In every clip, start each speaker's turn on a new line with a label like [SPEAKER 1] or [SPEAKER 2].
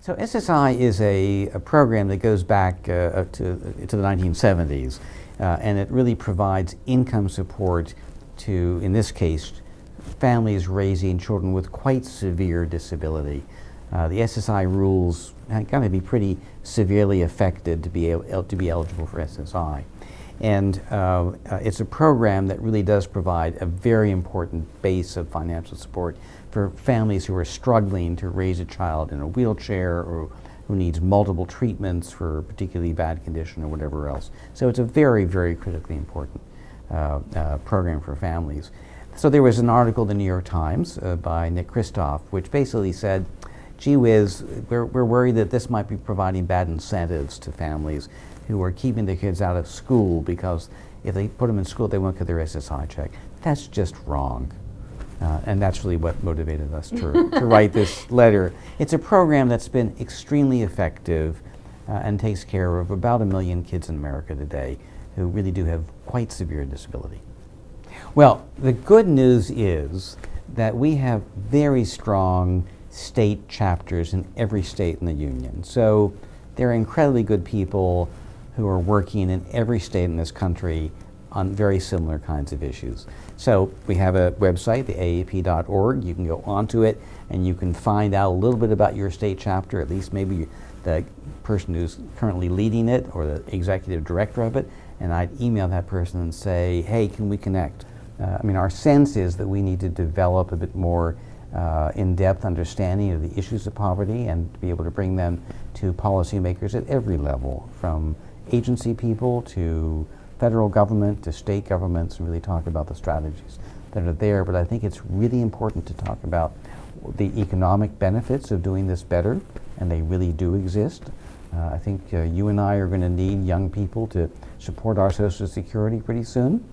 [SPEAKER 1] So SSI is a program that goes back to the 1970s, and it really provides income support to, in this case, families raising children with quite severe disability. The SSI rules got to be pretty severely affected to be eligible for SSI. And it's a program that really does provide a very important base of financial support for families who are struggling to raise a child in a wheelchair or who needs multiple treatments for a particularly bad condition or whatever else. So it's a very, very critically important program for families. So there was an article in the New York Times by Nick Kristof, which basically said, gee whiz, we're worried that this might be providing bad incentives to families who are keeping their kids out of school because if they put them in school, they won't get their SSI check. That's just wrong. And that's really what motivated us to write this letter. It's a program that's been extremely effective and takes care of about 1 million kids in America today who really do have quite severe disability. Well, the good news is that we have very strong state chapters in every state in the union. So there are incredibly good people who are working in every state in this country on very similar kinds of issues. So we have a website, the AAP.org. You can go onto it and you can find out a little bit about your state chapter, at least maybe the person who's currently leading it or the executive director of it, and I'd email that person and say, hey, can we connect? I mean, our sense is that we need to develop a bit more in-depth understanding of the issues of poverty and to be able to bring them to policymakers at every level, from agency people to federal government to state governments, and really talk about the strategies that are there. But I think it's really important to talk about the economic benefits of doing this better, and they really do exist. I think you and I are going to need young people to support our Social Security pretty soon.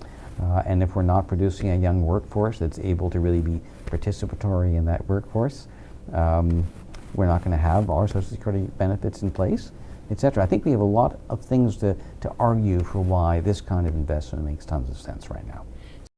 [SPEAKER 1] And if we're not producing a young workforce that's able to really be participatory in that workforce, we're not going to have our Social Security benefits in place, etc. I think we have a lot of things to argue for why this kind of investment makes tons of sense right now.